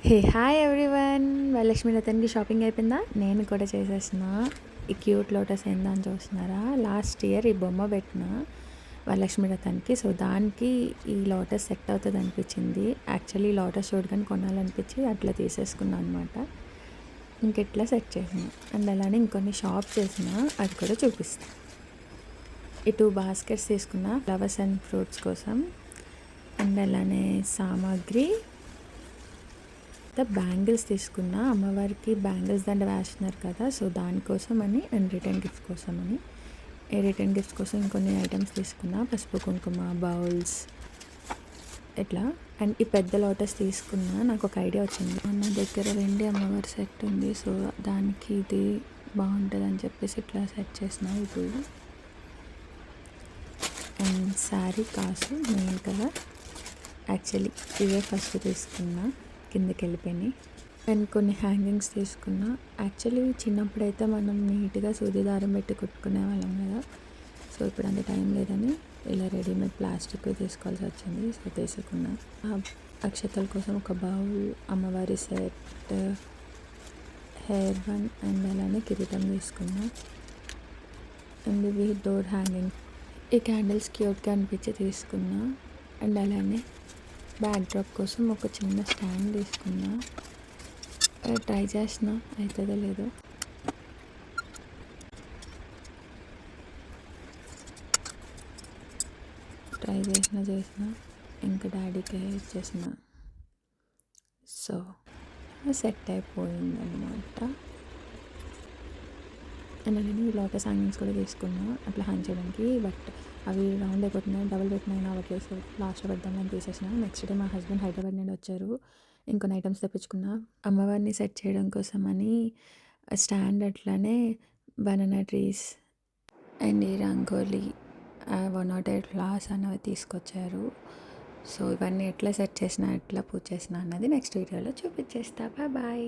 Hi everyone. Varalakshmi రతన్కి shopping అయిపోయిందా? నేను కూడా చేసేసిన. ఈ క్యూట్ లోటస్ ఏందని చూస్తున్నారా? లాస్ట్ ఇయర్ ఈ బొమ్మ పెట్టిన వరలక్ష్మి రతన్కి. సో దానికి ఈ లోటస్ సెట్ అవుతుంది అనిపించింది. యాక్చువల్లీ లోటస్ చూడగానే కొనాలనిపించి అట్లా తీసేసుకున్నాను అనమాట. ఇంకెట్లా సెట్ చేసిన అండ్ అలానే ఇంకొన్ని షాప్ చేసిన, అది కూడా చూపిస్తాను. ఈ 2 బాస్కెట్స్ తీసుకున్న ఫ్లవర్స్ అండ్ ఫ్రూట్స్ కోసం. అండ్ అలానే సామాగ్రి బ్యాంగిల్స్ తీసుకున్న, అమ్మవారికి బ్యాంగిల్స్ దండ వేస్తున్నారు కదా, సో దానికోసం అని అండ్ రిటర్న్ గిఫ్ట్స్ కోసం అని. రిటర్న్ గిఫ్ట్స్ కోసం ఇంకొన్ని ఐటమ్స్ తీసుకున్న, పసుపు కుంకుమ, బౌల్స్ ఇట్లా. అండ్ ఈ పెద్ద లోటస్ తీసుకున్నా. నాకు ఒక ఐడియా వచ్చింది, నా దగ్గర వెండి అమ్మవారి సెట్ ఉంది, సో దానికి ఇది బాగుంటుంది అని చెప్పేసి ఇట్లా సెట్ చేసిన. ఇప్పుడు అండ్ శారీ కాసు మెయిన్ కలర్. యాక్చువల్లీ ఇవే ఫస్ట్ తీసుకున్నా, కిందకి వెళ్ళిపోయినాయి. అండ్ కొన్ని హ్యాంగింగ్స్ తీసుకున్నా. యాక్చువల్లీ చిన్నప్పుడైతే మనం నీట్గా సూది దారం పెట్టి కుట్టుకునే వాళ్ళం కదా, సో ఇప్పుడు అంత టైం లేదని ఇలా రెడీమేడ్ ప్లాస్టిక్ తీసుకోవాల్సి వచ్చింది, సో తీసుకున్నా. అక్షతల కోసం ఒక బౌల్, అమ్మవారి సెట్, హెయిర్ బన్ అండ్ అలానే కిరీటం తీసుకున్నా. అండ్ ఇవి డోర్ హ్యాంగింగ్. ఈ క్యాండిల్స్ క్యూట్గా అనిపించి తీసుకున్నా. అండ్ అలానే బ్యాక్ డ్రాప్ కోసం ఒక చిన్న స్టాండ్ తీసుకున్నా. ట్రై చేసిన, అవుతుందో లేదో. ట్రై చేసిన ఇంకా డాడీకి ఇచ్చేసిన. సో సెట్ అయిపోయిందనమాట. అండ్ అలానే లోటస్ హ్యాంగింగ్స్ కూడా తీసుకున్నా అట్లా హ్యాంగ్ చేయడానికి, బట్ అవి రౌండ్ అయిపోతున్నాయి, డబుల్ పెట్టినాయి అవ్వట్లేదు, సో లాస్ట్లో పెడదామని తీసేసిన. నెక్స్ట్ డే మా హస్బెండ్ హైదరాబాద్ నుండి వచ్చారు, ఇంకొన్ని ఐటమ్స్ తెప్పించుకున్నా. అమ్మవారిని సెట్ చేయడం కోసం అని స్టాండ్, అట్లానే బనానా ట్రీస్ అండ్ ఈ రంగోలీ 108 ఫ్లవర్స్ అనేవి తీసుకొచ్చారు. సో ఇవన్నీ ఎట్లా సెట్ చేసినా, ఎట్లా పూజ చేసినా అన్నది నెక్స్ట్ వీడియోలో చూపించేస్తా. బాయ్.